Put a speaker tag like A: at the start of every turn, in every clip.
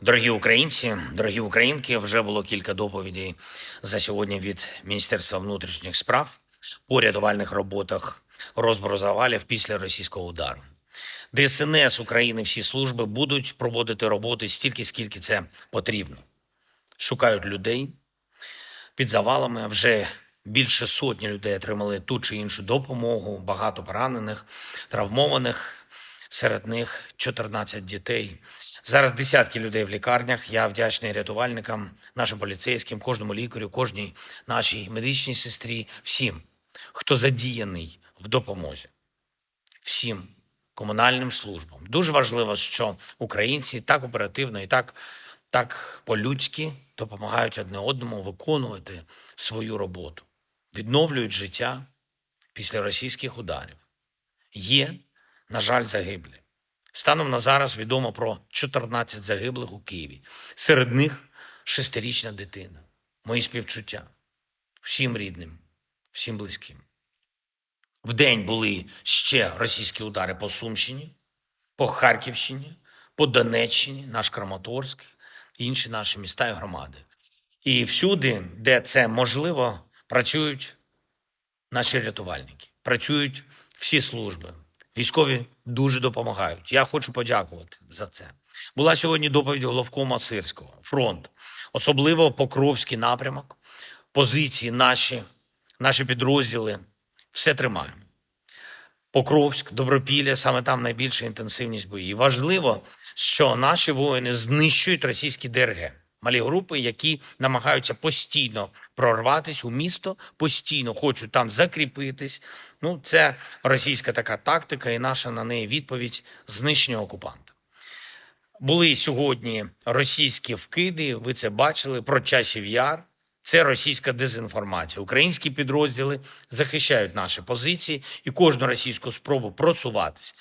A: Дорогі українці, дорогі українки, вже було кілька доповідей за сьогодні від Міністерства внутрішніх справ по рятувальних роботах розбору завалів після російського удару. ДСНС України, всі служби будуть проводити роботи стільки, скільки це потрібно. Шукають людей під завалами. Вже більше сотні людей отримали ту чи іншу допомогу, багато поранених, травмованих, серед них 14 дітей. Зараз десятки людей в лікарнях. Я вдячний рятувальникам, нашим поліцейським, кожному лікарю, кожній нашій медичній сестрі, всім, хто задіяний в допомозі, всім комунальним службам. Дуже важливо, що українці так оперативно і так по-людськи допомагають одне одному виконувати свою роботу, відновлюють життя після російських ударів. Є, на жаль, загиблі. Станом на зараз відомо про 14 загиблих у Києві. Серед них 6-річна дитина. Мої співчуття всім рідним, всім близьким. Вдень були ще російські удари по Сумщині, по Харківщині, по Донеччині, наш Краматорськ, інші наші міста і громади. І всюди, де це можливо, працюють наші рятувальники, працюють всі служби. Військові дуже допомагають. Я хочу подякувати за це. Була сьогодні доповідь головкома Сирського. Фронт, особливо Покровський напрямок, позиції наші підрозділи, все тримаємо. Покровськ, Добропілля, саме там найбільша інтенсивність боїв. Важливо, що наші воїни знищують російські ДРГ. Малі групи, які намагаються постійно прорватися у місто, постійно хочуть там закріпитись. Це російська така тактика і наша на неї відповідь – знищення окупанта. Були сьогодні російські вкиди, ви це бачили, про Часів Яр. Це російська дезінформація. Українські підрозділи захищають наші позиції і кожну російську спробу просуватись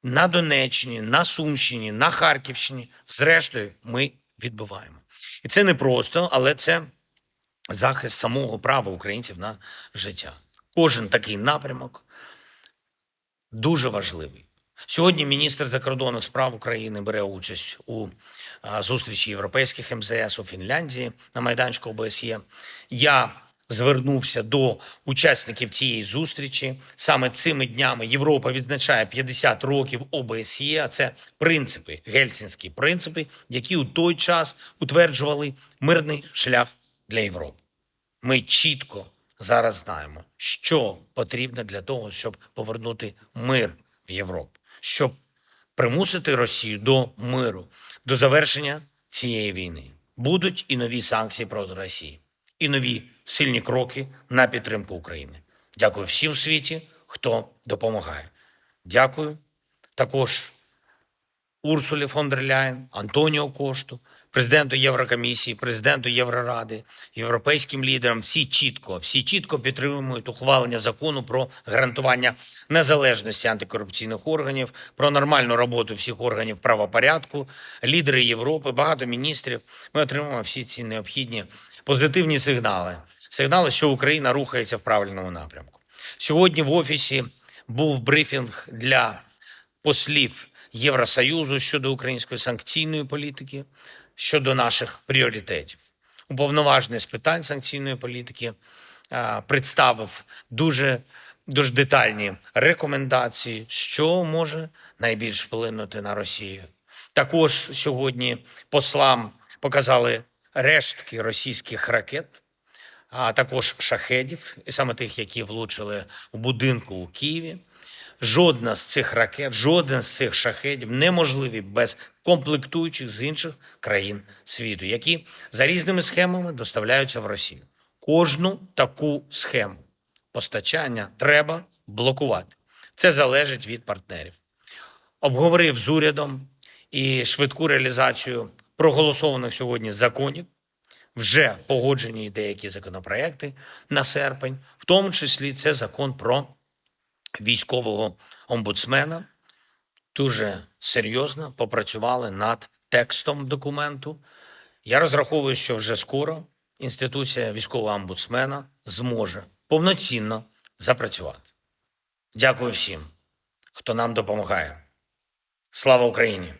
A: на Донеччині, на Сумщині, на Харківщині, зрештою, ми відбиваємо. І це не просто, але це захист самого права українців на життя. Кожен такий напрямок дуже важливий. Сьогодні міністр закордонних справ України бере участь у зустрічі європейських МЗС у Фінляндії на майданчику ОБСЄ. Я звернувся до учасників цієї зустрічі. Саме цими днями Європа відзначає 50 років ОБСЄ, а це принципи, гельсінські принципи, які у той час утверджували мирний шлях для Європи. Ми чітко зараз знаємо, що потрібно для того, щоб повернути мир в Європу, щоб примусити Росію до миру, до завершення цієї війни. Будуть і нові санкції проти Росії, і нові сильні кроки на підтримку України. Дякую всім в світі, хто допомагає. Дякую також Урсулі фон дер Ляєн, Антоніо Кошту, президенту Єврокомісії, президенту Євроради, європейським лідерам. Всі чітко підтримують ухвалення закону про гарантування незалежності антикорупційних органів, про нормальну роботу всіх органів правопорядку, лідери Європи, багато міністрів. Ми отримуємо всі ці необхідні позитивні сигнали, що Україна рухається в правильному напрямку. Сьогодні в Офісі був брифінг для послів Євросоюзу щодо української санкційної політики, щодо наших пріоритетів. Уповноважений з питань санкційної політики представив дуже детальні рекомендації, що може найбільш вплинути на Росію. Також сьогодні послам показали рештки російських ракет, а також шахедів, і саме тих, які влучили у будинку у Києві. Жодна з цих ракет, жоден з цих шахедів неможливі без комплектуючих з інших країн світу, які за різними схемами доставляються в Росію. Кожну таку схему постачання треба блокувати. Це залежить від партнерів. Обговорив з урядом і швидку реалізацію проголосованих сьогодні законів. Вже погоджені деякі законопроекти на серпень, в тому числі це закон про військового омбудсмена. Дуже серйозно попрацювали над текстом документу. Я розраховую, що вже скоро інституція військового омбудсмена зможе повноцінно запрацювати. Дякую всім, хто нам допомагає. Слава Україні!